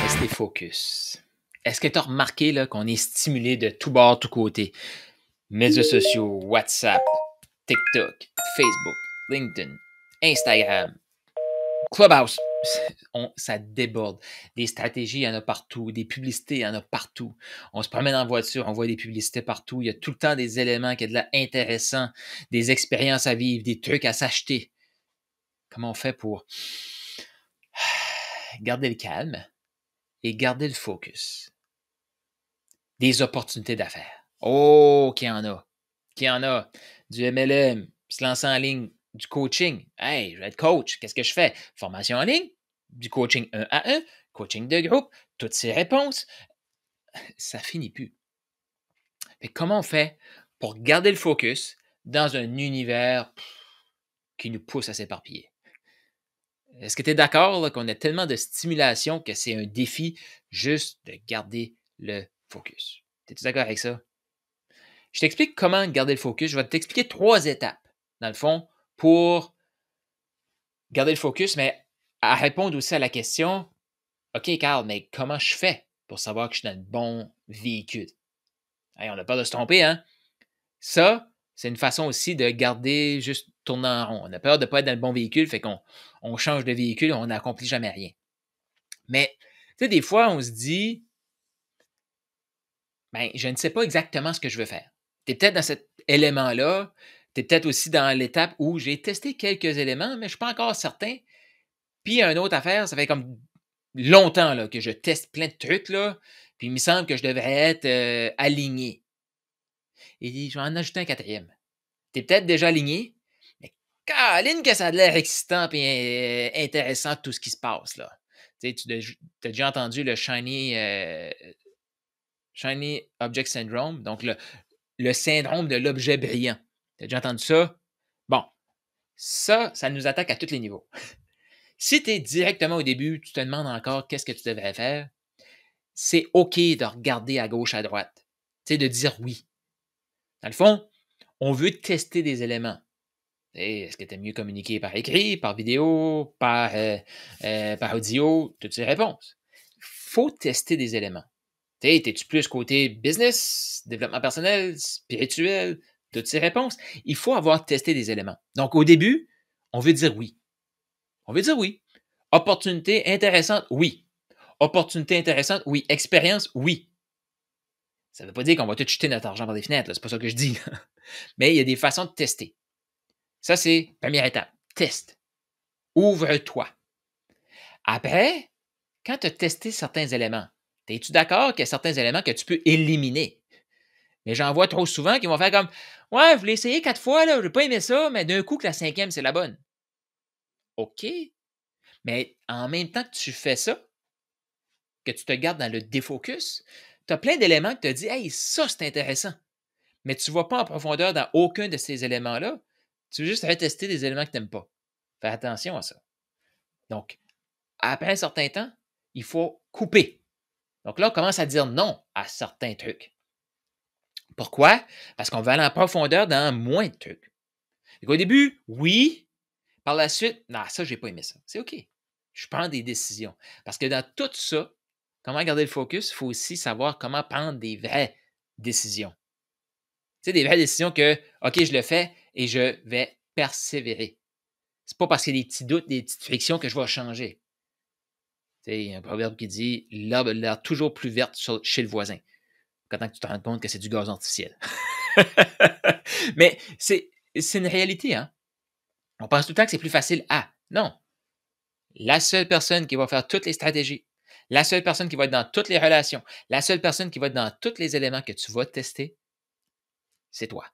rester focus? Est-ce que tu as remarqué là, qu'on est stimulé de tous bords, tous côtés? Médias sociaux, WhatsApp, TikTok, Facebook, LinkedIn, Instagram, Clubhouse. Ça déborde. Des stratégies, il y en a partout. Des publicités, il y en a partout. On se promène en voiture, on voit des publicités partout. Il y a tout le temps des éléments qui sont de là intéressants, des expériences à vivre, des trucs à s'acheter. Comment on fait pour garder le calme et garder le focus? Des opportunités d'affaires. Oh, qu'il y en a. Qu'il y en a. Du MLM, se lancer en ligne, du coaching. Hey, je vais être coach. Qu'est-ce que je fais? Formation en ligne, du coaching 1 à 1, coaching de groupe, toutes ces réponses. Ça finit plus. Mais comment on fait pour garder le focus dans un univers qui nous pousse à s'éparpiller? Est-ce que tu es d'accord qu'on a tellement de stimulation que c'est un défi juste de garder le focus? Es-tu d'accord avec ça? Je t'explique comment garder le focus. Je vais t'expliquer 3 étapes, dans le fond, pour garder le focus, mais à répondre aussi à la question, OK, Carl, mais comment je fais pour savoir que je suis dans le bon véhicule? Hey, on a peur de se tromper, hein? Ça, c'est une façon aussi de garder juste tournant en rond. On a peur de ne pas être dans le bon véhicule, fait qu'on change de véhicule et on n'accomplit jamais rien. Mais, tu sais, des fois, on se dit, ben, je ne sais pas exactement ce que je veux faire. Tu es peut-être dans cet élément-là, tu es peut-être aussi dans l'étape où j'ai testé quelques éléments, mais je ne suis pas encore certain. Puis, une autre affaire, ça fait comme longtemps là, que je teste plein de trucs, là, puis il me semble que je devrais être aligné. Et je vais en ajouter un quatrième. Tu es peut-être déjà aligné, mais caline que ça a l'air excitant et intéressant tout ce qui se passe, là. Tu sais, tu as déjà entendu le Shiny Object Syndrome, donc le syndrome de l'objet brillant. Tu as déjà entendu ça? Bon, ça nous attaque à tous les niveaux. Si tu es directement au début, tu te demandes encore qu'est-ce que tu devrais faire, c'est OK de regarder à gauche, à droite. Tu sais, de dire oui. Dans le fond, on veut tester des éléments. Est-ce que tu aimes mieux communiquer par écrit, par vidéo, par audio? Toutes ces réponses. Il faut tester des éléments. Es-tu plus côté business, développement personnel, spirituel? Toutes ces réponses. Il faut avoir testé des éléments. Donc, au début, on veut dire oui. On veut dire oui. Opportunité intéressante, oui. Opportunité intéressante, oui. Expérience, oui. Ça ne veut pas dire qu'on va tout jeter notre argent par des fenêtres, c'est pas ça que je dis. Mais il y a des façons de tester. Ça, c'est première étape. Teste. Ouvre-toi. Après, quand tu as testé certains éléments, es-tu d'accord qu'il y a certains éléments que tu peux éliminer? Mais j'en vois trop souvent qui vont faire comme ouais, je l'ai essayé 4 fois, là, je n'ai pas aimé ça, mais d'un coup que la 5e, c'est la bonne. OK. Mais en même temps que tu fais ça, que tu te gardes dans le défocus, tu as plein d'éléments que tu te dis hey, ça, c'est intéressant. Mais tu ne vas pas en profondeur dans aucun de ces éléments-là. Tu veux juste retester des éléments que tu n'aimes pas. Fais attention à ça. Donc, après un certain temps, il faut couper. Donc là, on commence à dire non à certains trucs. Pourquoi? Parce qu'on va aller en profondeur dans moins de trucs. Donc, au début, oui. Par la suite, non, ça, je n'ai pas aimé ça. C'est OK. Je prends des décisions. Parce que dans tout ça, comment garder le focus, il faut aussi savoir comment prendre des vraies décisions. Tu sais, des vraies décisions que, OK, je le fais et je vais persévérer. C'est pas parce qu'il y a des petits doutes, des petites frictions que je vais changer. Tu sais, il y a un proverbe qui dit l'herbe a l'air toujours plus verte chez le voisin. Quand tu te rends compte que c'est du gaz artificiel. Mais c'est une réalité, hein? On pense tout le temps que c'est plus facile à. Non. La seule personne qui va faire toutes les stratégies, la seule personne qui va être dans toutes les relations, la seule personne qui va être dans tous les éléments que tu vas tester, c'est toi.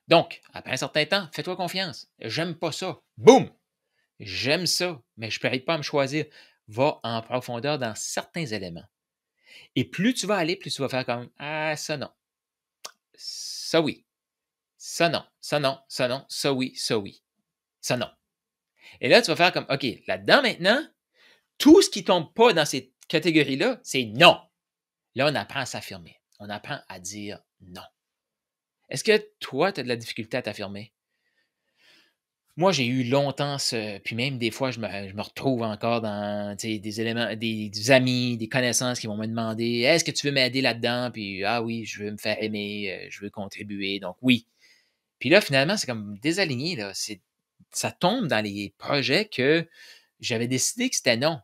Donc, après un certain temps, fais-toi confiance. J'aime pas ça. Boum! J'aime ça, mais je n'arrive pas à me choisir. Va en profondeur dans certains éléments. Et plus tu vas aller, plus tu vas faire comme ah, ça non. Ça oui. Ça non. Ça non. Ça non. Ça oui. Ça oui. Ça non. Et là, tu vas faire comme OK, là-dedans maintenant, tout ce qui ne tombe pas dans ces catégories-là, c'est non. Là, on apprend à s'affirmer. On apprend à dire non. Est-ce que toi, tu as de la difficulté à t'affirmer? Moi, j'ai eu longtemps ce puis même des fois, je me retrouve encore dans, tu sais, des éléments des amis, des connaissances qui vont me demander: «Est-ce que tu veux m'aider là-dedans?» Puis: «Ah oui, je veux me faire aimer, je veux contribuer, donc oui». Puis là, finalement, c'est comme désaligné, là. Ça tombe dans les projets que j'avais décidé que c'était non.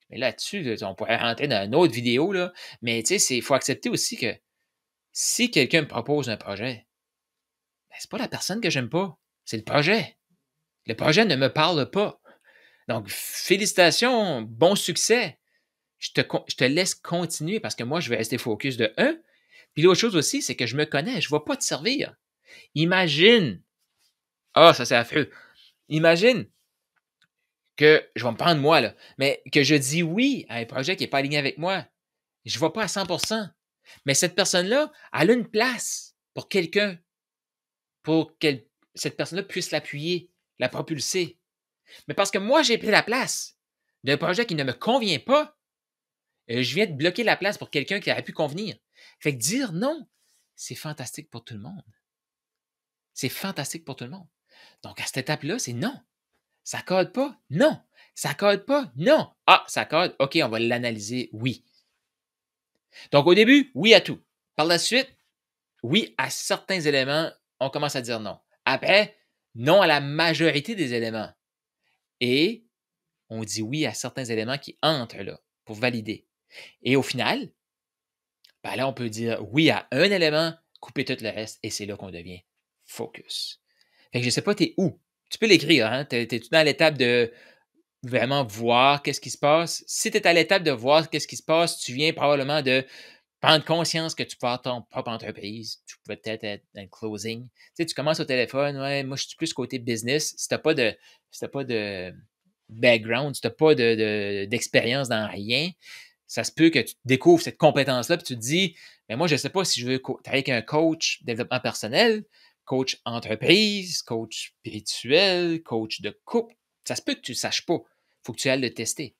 Mais là-dessus, là, on pourrait rentrer dans une autre vidéo, là, mais tu sais, il faut accepter aussi que si quelqu'un me propose un projet, ben, c'est pas la personne que j'aime pas, c'est le projet. Le projet ne me parle pas. Donc, félicitations, bon succès. Je te laisse continuer parce que moi, je vais rester focus de un. Puis l'autre chose aussi, c'est que je me connais, je ne vais pas te servir. Imagine, ça c'est affreux. Imagine que, je vais me prendre moi, là, mais que je dis oui à un projet qui n'est pas aligné avec moi. Je ne vais pas à 100%. Mais cette personne-là, elle a une place pour quelqu'un, pour que cette personne-là puisse l'appuyer, la propulser. Mais parce que moi, j'ai pris la place d'un projet qui ne me convient pas, je viens de bloquer la place pour quelqu'un qui aurait pu convenir. Fait que dire non, c'est fantastique pour tout le monde. C'est fantastique pour tout le monde. Donc, à cette étape-là, c'est non. Ça code pas? Non. Ça code pas? Non. Ah, ça code? OK, on va l'analyser. Oui. Donc, au début, oui à tout. Par la suite, oui à certains éléments, on commence à dire non. Après, non à la majorité des éléments. Et on dit oui à certains éléments qui entrent là pour valider. Et au final, ben là, on peut dire oui à un élément, couper tout le reste, et c'est là qu'on devient focus. Fait que je ne sais pas, tu es où? Tu peux l'écrire, hein? T'es-tu dans l'étape de vraiment voir qu'est-ce qui se passe? Si tu es à l'étape de voir qu'est-ce qui se passe, tu viens probablement de prendre conscience que tu peux avoir ton propre entreprise. Tu peux peut-être être dans le closing. Tu sais, tu commences au téléphone, ouais, moi, je suis plus côté business. Si tu n'as pas de background, si tu n'as pas d'expérience dans rien, ça se peut que tu découvres cette compétence-là, puis tu te dis, mais moi, je ne sais pas si je veux travailler avec un coach développement personnel, coach entreprise, coach spirituel, coach de couple. Ça se peut que tu ne saches pas. Il faut que tu ailles le tester.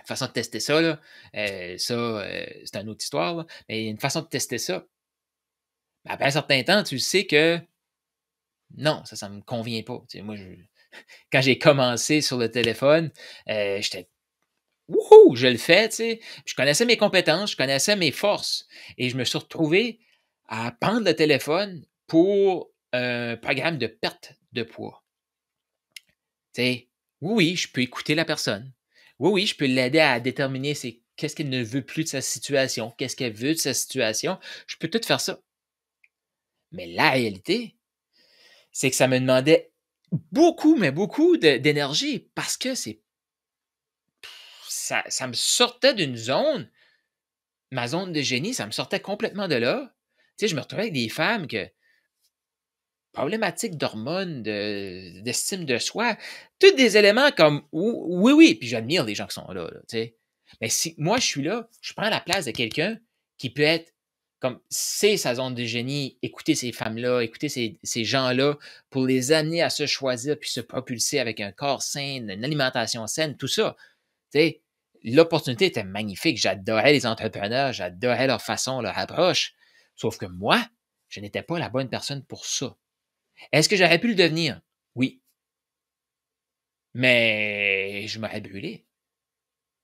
Une façon de tester ça, là, c'est une autre histoire, là, mais il y a une façon de tester ça. Ben, après un certain temps, tu sais que non, ça ne me convient pas. Tu sais, moi, quand j'ai commencé sur le téléphone, j'étais wouhou, je le fais, tu sais. Je connaissais mes compétences, je connaissais mes forces. Et je me suis retrouvé à prendre le téléphone pour un programme de perte de poids. Tu sais, oui, je peux écouter la personne. Oui, je peux l'aider à déterminer qu'est-ce qu'elle ne veut plus de sa situation, qu'est-ce qu'elle veut de sa situation. Je peux tout faire ça. Mais la réalité, c'est que ça me demandait beaucoup, mais beaucoup d'énergie parce que ça me sortait d'une zone, ma zone de génie, ça me sortait complètement de là. Tu sais, je me retrouvais avec des femmes problématiques d'hormones, d'estime de soi, tous des éléments comme oui, puis j'admire les gens qui sont là, tu sais. Mais si moi je suis là, je prends la place de quelqu'un qui peut être comme c'est sa zone de génie, écouter ces femmes-là, écouter ces gens-là pour les amener à se choisir puis se propulser avec un corps sain, une alimentation saine, tout ça. Tu sais, l'opportunité était magnifique. J'adorais les entrepreneurs, j'adorais leur façon, leur approche. Sauf que moi, je n'étais pas la bonne personne pour ça. Est-ce que j'aurais pu le devenir? Oui. Mais je m'aurais brûlé.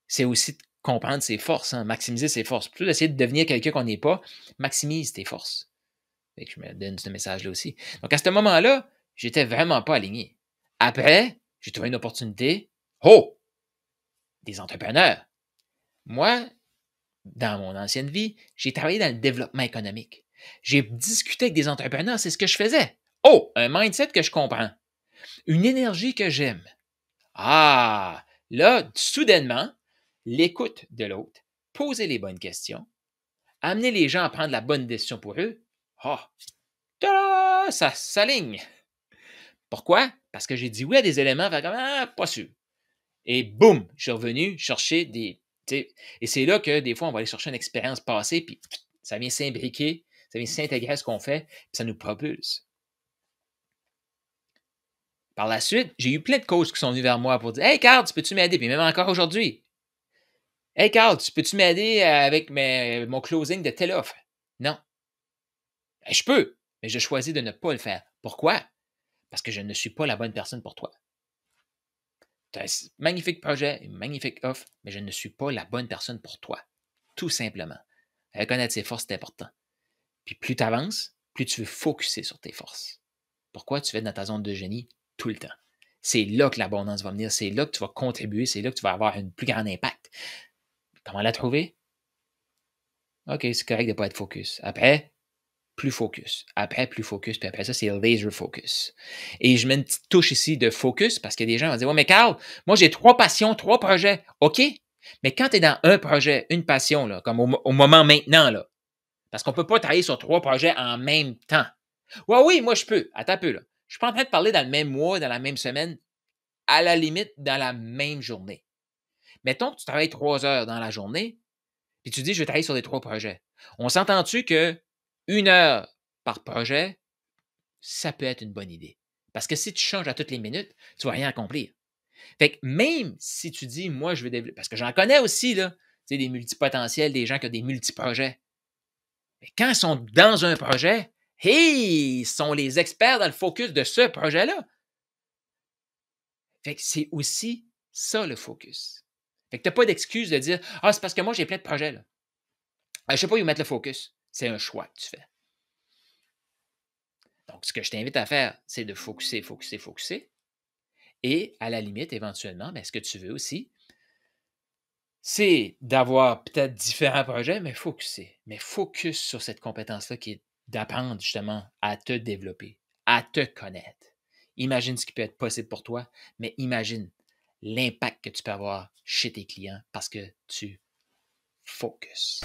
C'est aussi de comprendre ses forces, hein, maximiser ses forces. Plutôt d'essayer de devenir quelqu'un qu'on n'est pas, maximise tes forces. Fait que je me donne ce message-là aussi. Donc, à ce moment-là, j'étais vraiment pas aligné. Après, j'ai trouvé une opportunité. Oh! Des entrepreneurs. Moi, dans mon ancienne vie, j'ai travaillé dans le développement économique. J'ai discuté avec des entrepreneurs, c'est ce que je faisais. Oh! Un mindset que je comprends. Une énergie que j'aime. Ah! Là, soudainement, l'écoute de l'autre, poser les bonnes questions, amener les gens à prendre la bonne décision pour eux. Ah! Ta-da! Ça s'aligne. Pourquoi? Parce que j'ai dit oui à des éléments, pas sûr. Et boum, je suis revenu chercher des. Et c'est là que des fois, on va aller chercher une expérience passée, puis ça vient s'imbriquer, ça vient s'intégrer à ce qu'on fait, puis ça nous propulse. Par la suite, j'ai eu plein de coachs qui sont venus vers moi pour dire Hey Carl, tu peux-tu m'aider? Puis même encore aujourd'hui. Hey Carl, tu peux-tu m'aider avec mon closing de telle offre? Non. Ben, je peux, mais je choisis de ne pas le faire. Pourquoi? Parce que je ne suis pas la bonne personne pour toi. Tu as un magnifique projet, une magnifique offre, mais je ne suis pas la bonne personne pour toi. Tout simplement. Reconnaître ses forces, c'est important. Puis plus tu avances, plus tu veux focusser sur tes forces. Pourquoi tu vas être dans ta zone de génie tout le temps? C'est là que l'abondance va venir, c'est là que tu vas contribuer, c'est là que tu vas avoir un plus grand impact. Comment la trouver? OK, c'est correct de ne pas être focus. Après, plus focus. Après, plus focus. Puis après ça, c'est laser focus. Et je mets une petite touche ici de focus parce qu'il y a des gens qui vont dire, ouais, mais Carl, moi j'ai 3 passions, 3 projets. OK. Mais quand tu es dans un projet, une passion, là, comme au moment maintenant, là, parce qu'on ne peut pas travailler sur 3 projets en même temps. Ouais, oui, moi je peux. Attends un peu, là. Je ne suis pas en train de parler dans le même mois, dans la même semaine, à la limite, dans la même journée. Mettons que tu travailles 3 heures dans la journée, puis tu dis, je vais travailler sur les 3 projets. On s'entend-tu que 1 heure par projet, ça peut être une bonne idée. Parce que si tu changes à toutes les minutes, tu ne vas rien accomplir. Fait que même si tu dis, moi, je veux développer, parce que j'en connais aussi, là, tu sais, des multipotentiels, des gens qui ont des multiprojets. Mais quand ils sont dans un projet, hey, ils sont les experts dans le focus de ce projet-là. Fait que c'est aussi ça le focus. Fait que tu n'as pas d'excuse de dire, ah, c'est parce que moi, j'ai plein de projets, là. Je ne sais pas où mettre le focus. C'est un choix que tu fais. Donc, ce que je t'invite à faire, c'est de focuser, focuser, focuser. Et à la limite, éventuellement, ce que tu veux aussi, c'est d'avoir peut-être différents projets, mais focuser. Mais focus sur cette compétence-là qui est d'apprendre justement à te développer, à te connaître. Imagine ce qui peut être possible pour toi, mais imagine l'impact que tu peux avoir chez tes clients parce que tu focuses.